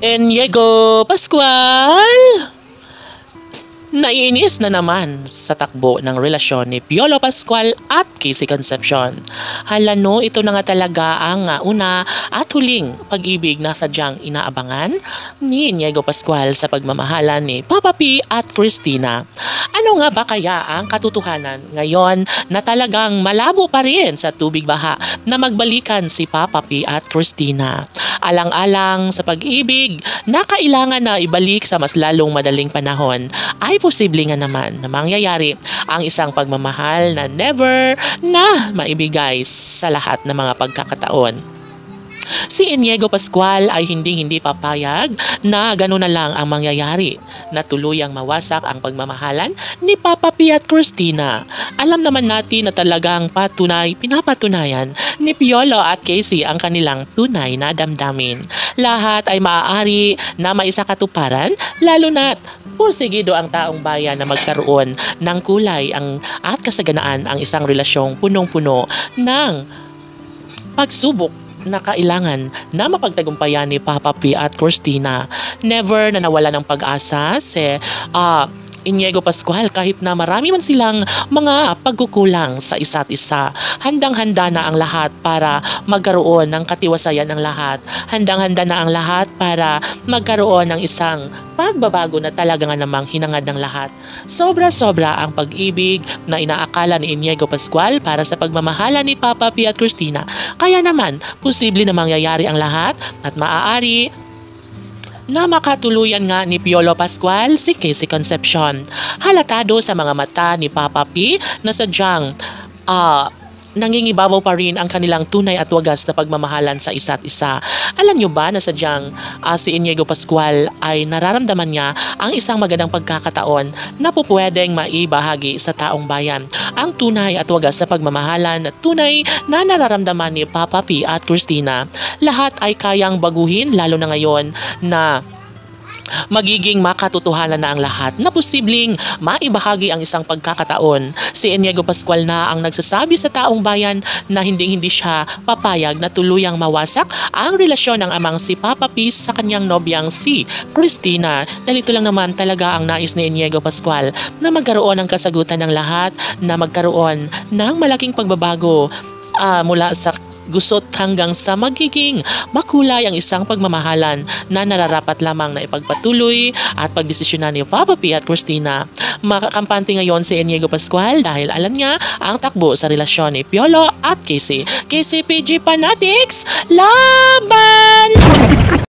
Inigo Pascual! Naiinis na naman sa takbo ng relasyon ni Piolo Pascual at Casey Concepcion. Hala no, ito na nga talaga ang una at huling pag-ibig na sadyang inaabangan ni Inigo Pascual sa pagmamahalan ni Papa P at Christina. Ano nga ba kaya ang katotohanan ngayon na talagang malabo pa rin sa tubig baha na magbalikan si Papa P at Christina? Alang-alang sa pag-ibig na kailangan na ibalik sa mas lalong madaling panahon, ay posible nga naman na mangyayari ang isang pagmamahal na never na maibigay sa lahat ng mga pagkakataon. Si Inigo Pascual ay hindi papayag na gano'n na lang ang mangyayari, na tuluyang mawasak ang pagmamahalan ni Papa P at Christina. Alam naman natin na talagang pinapatunayan ni Piolo at Casey ang kanilang tunay na damdamin. Lahat ay maaari na maisakatuparan, lalo na't pursigido ang taong bayan na magkaroon ng kulay at kasaganaan ang isang relasyong punong-puno ng pagsubok na kailangan na mapagtagumpayan ni Papa P at Christina. Never na nawala ng pag-asa si Inigo Pascual kahit na marami man silang mga pagkukulang sa isa't isa. Handang-handa na ang lahat para magkaroon ng katiwasayan ng lahat. Handang-handa na ang lahat para magkaroon ng isang pagbabago na talaga nga namang hinangad ng lahat. Sobra-sobra ang pag-ibig na inaakala ni Inigo Pascual para sa pagmamahala ni Papa P at Christina. Kaya naman, posible na mangyayari ang lahat at maaari na makatuluyan nga ni Piolo Pascual si Casey Concepcion. Halatado sa mga mata ni Papa P na sadyang nangingibabaw pa rin ang kanilang tunay at wagas na pagmamahalan sa isa't isa. Alam nyo ba na sadyang si Inigo Pascual ay nararamdaman niya ang isang magandang pagkakataon na pupwedeng maibahagi sa taong bayan ang tunay at wagas na pagmamahalan at tunay na nararamdaman ni Papa P at Christina. Lahat ay kayang baguhin, lalo na ngayon na magiging makatotohanan na ang lahat na posibleng maibahagi ang isang pagkakataon. Si Inigo Pascual na ang nagsasabi sa taong bayan na hindi siya papayag na tuluyang mawasak ang relasyon ng amang si Papa P sa kanyang nobyang si Christina. Dahil ito lang naman talaga ang nais ni Inigo Pascual, na magkaroon ng kasagutan ng lahat, na magkaroon ng malaking pagbabago mula sa gusot hanggang sa magiging makulay ang isang pagmamahalan na nararapat lamang na ipagpatuloy at pagdesisyonan ni Papa P at Christina. Makakampante ngayon si Inigo Pascual dahil alam niya ang takbo sa relasyon ni Piolo at Casey. Casey PG Fanatics, love!